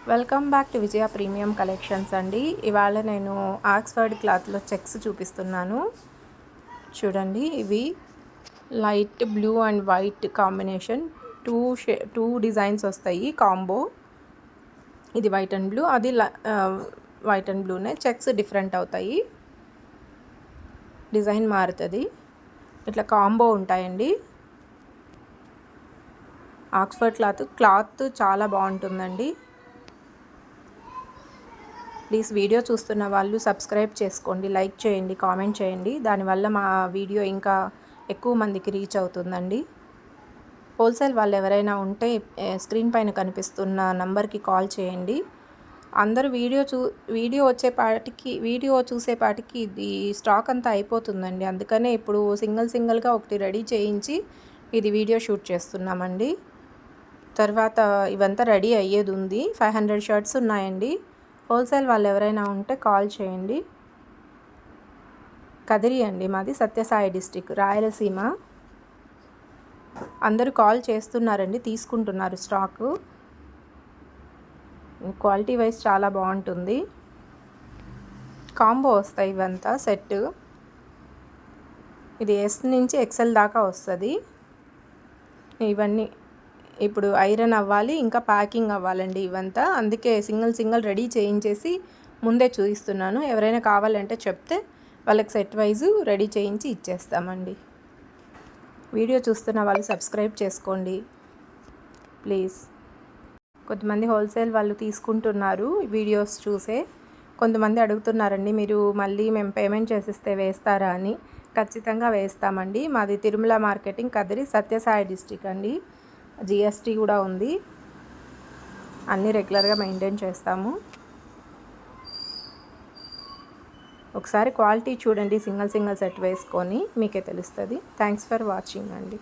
Welcome back to Vijaya premium collections అండి. ఇవాళ నేను ఆక్స్ఫర్డ్ క్లాత్లో చెక్స్ చూపిస్తున్నాను. చూడండి, ఇవి light blue and white combination. Two designs వస్తాయి కాంబో. ఇది వైట్ అండ్ బ్లూ, అది వైట్ అండ్ బ్లూనే. చెక్స్ డిఫరెంట్ అవుతాయి, డిజైన్ మారుతుంది. ఇట్లా కాంబో ఉంటాయండి. ఆక్స్ఫర్డ్ క్లాత్ చాలా బాగుంటుందండి. ప్లీజ్ వీడియో చూస్తున్న వాళ్ళు సబ్స్క్రైబ్ చేసుకోండి, లైక్ చేయండి, కామెంట్ చేయండి. దానివల్ల మా వీడియో ఇంకా ఎక్కువ మందికి రీచ్ అవుతుందండి. హోల్సేల్ వాళ్ళు ఎవరైనా ఉంటే స్క్రీన్ పైన కనిపిస్తున్న నంబర్కి కాల్ చేయండి. అందరూ వీడియో చూసేపాటికి ఇది స్టాక్ అంతా అయిపోతుందండి. అందుకనే ఇప్పుడు సింగిల్గా ఒకటి రెడీ చేయించి ఇది వీడియో షూట్ చేస్తున్నామండి. తర్వాత ఇవంతా రెడీ అయ్యేది ఉంది. 500 షర్ట్స్ ఉన్నాయండి. హోల్సేల్ వాళ్ళు ఎవరైనా ఉంటే కాల్ చేయండి. కదిరి అండి మాది, సత్యసాయి డిస్ట్రిక్ట్, రాయలసీమ. అందరూ కాల్ చేస్తున్నారండి, తీసుకుంటున్నారు స్టాకు. క్వాలిటీ వైజ్ చాలా బాగుంటుంది. కాంబో వస్తాయి ఇవంతా సెట్. ఇది ఎస్ నుంచి ఎక్సెల్ దాకా వస్తుంది. ఇవన్నీ ఇప్పుడు ఐరన్ అవ్వాలి, ఇంకా ప్యాకింగ్ అవ్వాలండి ఇవంతా. అందుకే సింగిల్ రెడీ చేయించేసి ముందే చూపిస్తున్నాను. ఎవరైనా కావాలంటే చెప్తే వాళ్ళకి సెట్ వైజు రెడీ చేయించి ఇచ్చేస్తామండి. వీడియో చూస్తున్న వాళ్ళు సబ్స్క్రైబ్ చేసుకోండి ప్లీజ్. కొంతమంది హోల్సేల్ వాళ్ళు తీసుకుంటున్నారు వీడియోస్ చూసే. కొంతమంది అడుగుతున్నారండి, మీరు మళ్ళీ మేము పేమెంట్ చేసిస్తే వేస్తారా అని. ఖచ్చితంగా వేస్తామండి. మాది తిరుమల మార్కెటింగ్, కదిరి, సత్యసాయి డిస్ట్రిక్ట్ అండి. జిఎస్టీ కూడా ఉంది. అన్నీ రెగ్యులర్గా మెయింటైన్ చేస్తాము. ఒకసారి క్వాలిటీ చూడండి, సింగిల్ సెట్ వేసుకొని మీకే తెలుస్తుంది. థ్యాంక్స్ ఫర్ వాచింగ్ అండి.